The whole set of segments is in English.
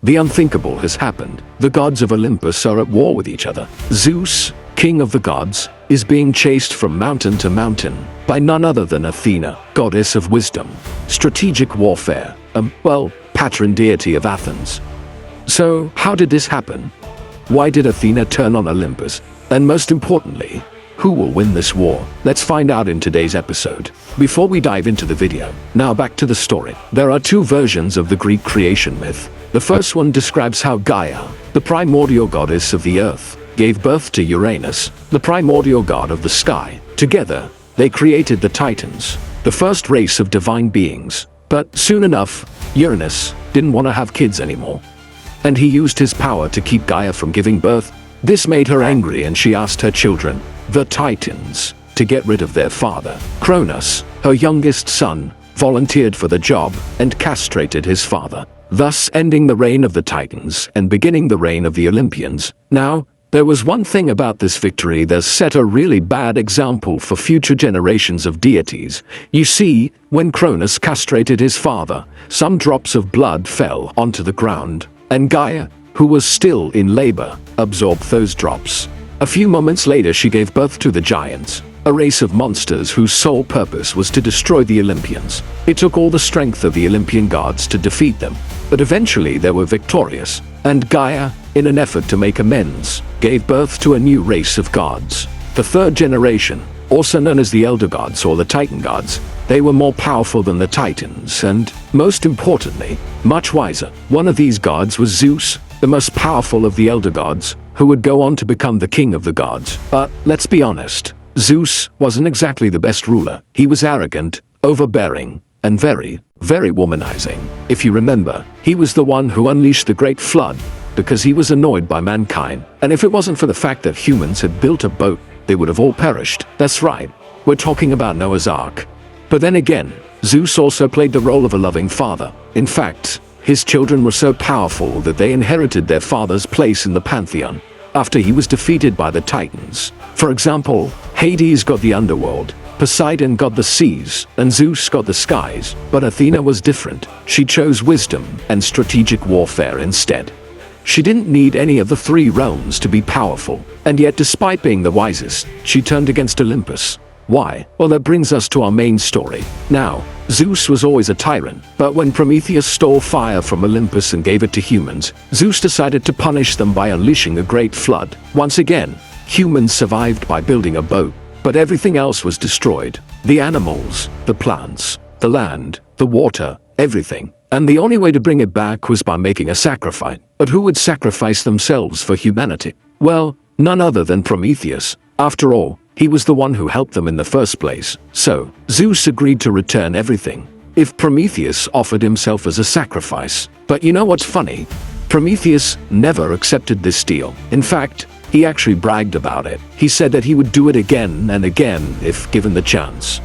The unthinkable has happened. The gods of Olympus are at war with each other. Zeus, king of the gods, is being chased from mountain to mountain by none other than Athena, goddess of wisdom, strategic warfare, patron deity of Athens. So, how did this happen? Why did Athena turn on Olympus? And most importantly, who will win this war? Let's find out in today's episode. Before we dive into the video, now back to the story. There are two versions of the Greek creation myth. The first one describes how Gaia, the primordial goddess of the earth, gave birth to Uranus, the primordial god of the sky. Together, they created the Titans, the first race of divine beings. But soon enough, Uranus didn't want to have kids anymore, and he used his power to keep Gaia from giving birth. This made her angry, and she asked her children, the Titans, to get rid of their father. Cronus, her youngest son, volunteered for the job and castrated his father, thus ending the reign of the Titans and beginning the reign of the Olympians. Now, there was one thing about this victory that set a really bad example for future generations of deities. You see, when Cronus castrated his father, some drops of blood fell onto the ground, and Gaia, who was still in labor, absorbed those drops. A few moments later, she gave birth to the Giants, a race of monsters whose sole purpose was to destroy the Olympians. It took all the strength of the Olympian gods to defeat them, but eventually they were victorious, and Gaia, in an effort to make amends, gave birth to a new race of gods. The third generation, also known as the Elder Gods or the Titan Gods, they were more powerful than the Titans and, most importantly, much wiser. One of these gods was Zeus, the most powerful of the Elder Gods, who would go on to become the king of the gods. But let's be honest, Zeus wasn't exactly the best ruler. He was arrogant, overbearing, and very, very womanizing. If you remember, he was the one who unleashed the Great Flood because he was annoyed by mankind. And if it wasn't for the fact that humans had built a boat, they would have all perished. That's right, we're talking about Noah's Ark. But then again, Zeus also played the role of a loving father. In fact, his children were so powerful that they inherited their father's place in the pantheon after he was defeated by the Titans. For example, Hades got the underworld, Poseidon got the seas, and Zeus got the skies. But Athena was different. She chose wisdom and strategic warfare instead. She didn't need any of the three realms to be powerful, and yet despite being the wisest, she turned against Olympus. Why? Well, that brings us to our main story. Now, Zeus was always a tyrant, but when Prometheus stole fire from Olympus and gave it to humans, Zeus decided to punish them by unleashing a great flood. Once again, humans survived by building a boat, but everything else was destroyed. The animals, the plants, the land, the water, everything. And the only way to bring it back was by making a sacrifice. But who would sacrifice themselves for humanity? Well, none other than Prometheus. After all, he was the one who helped them in the first place. So, Zeus agreed to return everything if Prometheus offered himself as a sacrifice. But you know what's funny? Prometheus never accepted this deal. In fact, he actually bragged about it. He said that he would do it again and again if given the chance.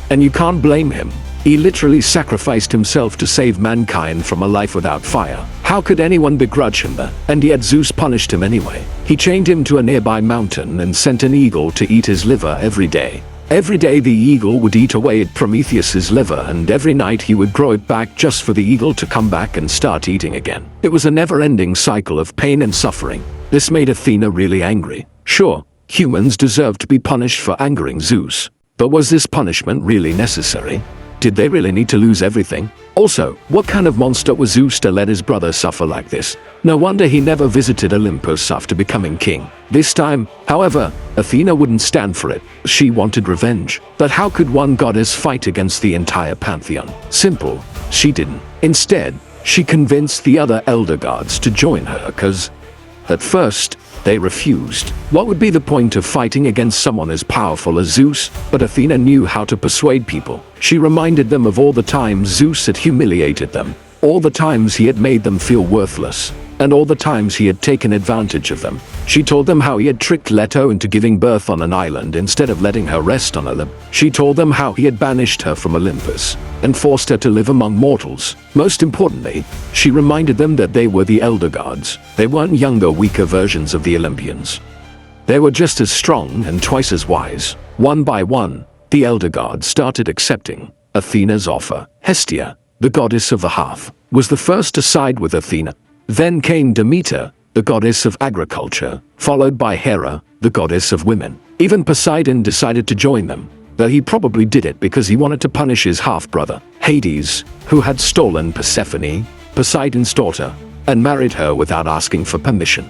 And you can't blame him. He literally sacrificed himself to save mankind from a life without fire. How could anyone begrudge him that? And yet Zeus punished him anyway. He chained him to a nearby mountain and sent an eagle to eat his liver every day. Every day the eagle would eat away at Prometheus's liver, and every night he would grow it back just for the eagle to come back and start eating again. It was a never-ending cycle of pain and suffering. This made Athena really angry. Sure, humans deserved to be punished for angering Zeus. But was this punishment really necessary? Did they really need to lose everything? Also, what kind of monster was Zeus to let his brother suffer like this? No wonder he never visited Olympus after becoming king. This time, however, Athena wouldn't stand for it. She wanted revenge. But how could one goddess fight against the entire pantheon? Simple, she didn't. Instead, she convinced the other elder gods to join her because, at first, they refused. What would be the point of fighting against someone as powerful as Zeus? But Athena knew how to persuade people. She reminded them of all the times Zeus had humiliated them, all the times he had made them feel worthless, and all the times he had taken advantage of them. She told them how he had tricked Leto into giving birth on an island instead of letting her rest on Olympus. She told them how he had banished her from Olympus and forced her to live among mortals. Most importantly, she reminded them that they were the elder gods. They weren't younger, weaker versions of the Olympians. They were just as strong and twice as wise. One by one, the elder gods started accepting Athena's offer. Hestia, the goddess of the hearth, was the first to side with Athena. Then came Demeter, the goddess of agriculture, followed by Hera, the goddess of women. Even Poseidon decided to join them, though he probably did it because he wanted to punish his half-brother, Hades, who had stolen Persephone, Poseidon's daughter, and married her without asking for permission.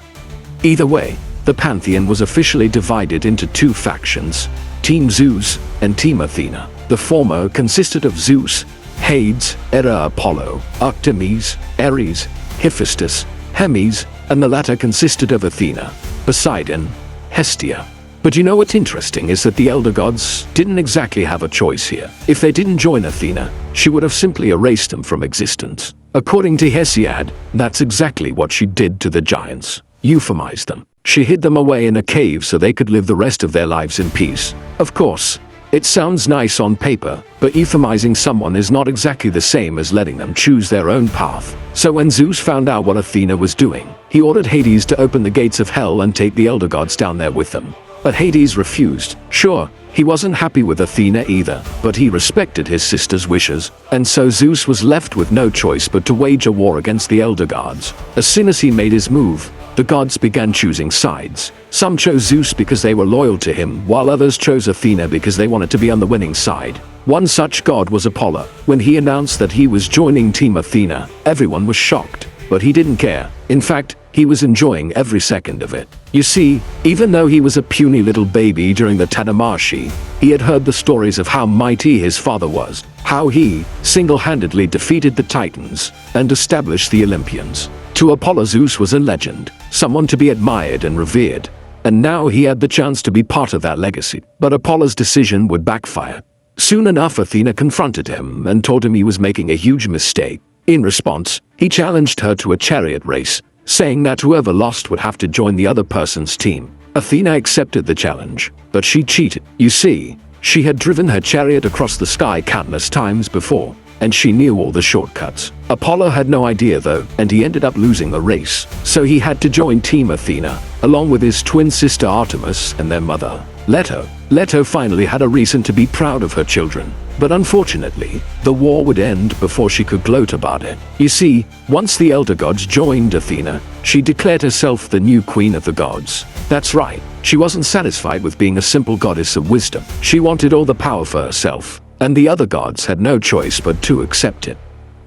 Either way, the pantheon was officially divided into two factions, Team Zeus and Team Athena. The former consisted of Zeus, Hades, Hera, Apollo, Artemis, Ares, Hephaestus, Hermes, and the latter consisted of Athena, Poseidon, Hestia. But you know what's interesting is that the elder gods didn't exactly have a choice here. If they didn't join Athena, she would have simply erased them from existence. According to Hesiod, that's exactly what she did to the giants. Euphemized them. She hid them away in a cave so they could live the rest of their lives in peace. Of course, it sounds nice on paper, but euphemizing someone is not exactly the same as letting them choose their own path. So when Zeus found out what Athena was doing, he ordered Hades to open the gates of hell and take the elder gods down there with them. But Hades refused. Sure, he wasn't happy with Athena either, but he respected his sister's wishes, and so Zeus was left with no choice but to wage a war against the elder gods. As soon as he made his move, the gods began choosing sides. Some chose Zeus because they were loyal to him, while others chose Athena because they wanted to be on the winning side. One such god was Apollo. When he announced that he was joining Team Athena, everyone was shocked, but he didn't care. In fact, he was enjoying every second of it. You see, even though he was a puny little baby during the Tadamashi, he had heard the stories of how mighty his father was, how he single-handedly defeated the Titans and established the Olympians. To Apollo, Zeus was a legend, someone to be admired and revered, and now he had the chance to be part of that legacy. But Apollo's decision would backfire. Soon enough, Athena confronted him and told him he was making a huge mistake. In response, he challenged her to a chariot race, saying that whoever lost would have to join the other person's team. Athena accepted the challenge, but she cheated. You see, she had driven her chariot across the sky countless times before, and she knew all the shortcuts. Apollo had no idea though, and he ended up losing the race, so he had to join Team Athena, along with his twin sister Artemis and their mother, Leto. Leto finally had a reason to be proud of her children, but unfortunately, the war would end before she could gloat about it. You see, once the elder gods joined Athena, she declared herself the new queen of the gods. That's right, she wasn't satisfied with being a simple goddess of wisdom. She wanted all the power for herself, and the other gods had no choice but to accept it.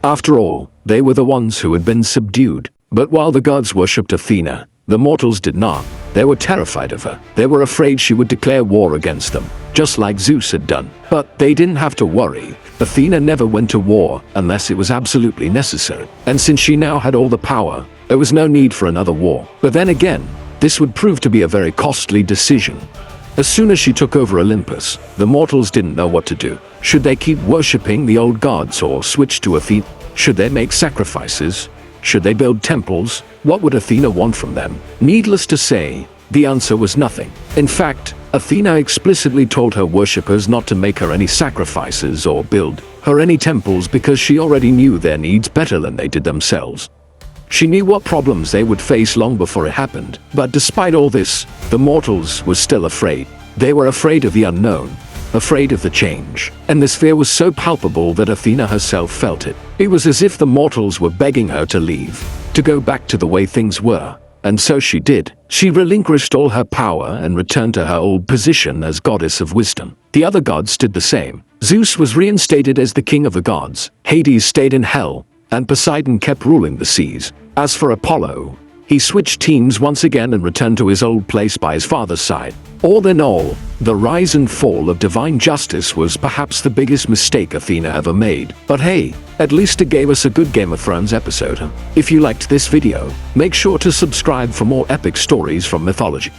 After all, they were the ones who had been subdued. But while the gods worshipped Athena, the mortals did not. They were terrified of her. They were afraid she would declare war against them, just like Zeus had done. But they didn't have to worry. Athena never went to war unless it was absolutely necessary. And since she now had all the power, there was no need for another war. But then again, this would prove to be a very costly decision. As soon as she took over Olympus, the mortals didn't know what to do. Should they keep worshipping the old gods or switch to Athena? Should they make sacrifices? Should they build temples? What would Athena want from them? Needless to say, the answer was nothing. In fact, Athena explicitly told her worshippers not to make her any sacrifices or build her any temples because she already knew their needs better than they did themselves. She knew what problems they would face long before it happened. But despite all this, the mortals were still afraid. They were afraid of the unknown, afraid of the change. And this fear was so palpable that Athena herself felt it. It was as if the mortals were begging her to leave, to go back to the way things were. And so she did. She relinquished all her power and returned to her old position as goddess of wisdom. The other gods did the same. Zeus was reinstated as the king of the gods. Hades stayed in hell, and Poseidon kept ruling the seas. As for Apollo, he switched teams once again and returned to his old place by his father's side. All in all, the rise and fall of divine justice was perhaps the biggest mistake Athena ever made. But hey, at least it gave us a good Game of Thrones episode. If you liked this video, make sure to subscribe for more epic stories from mythology.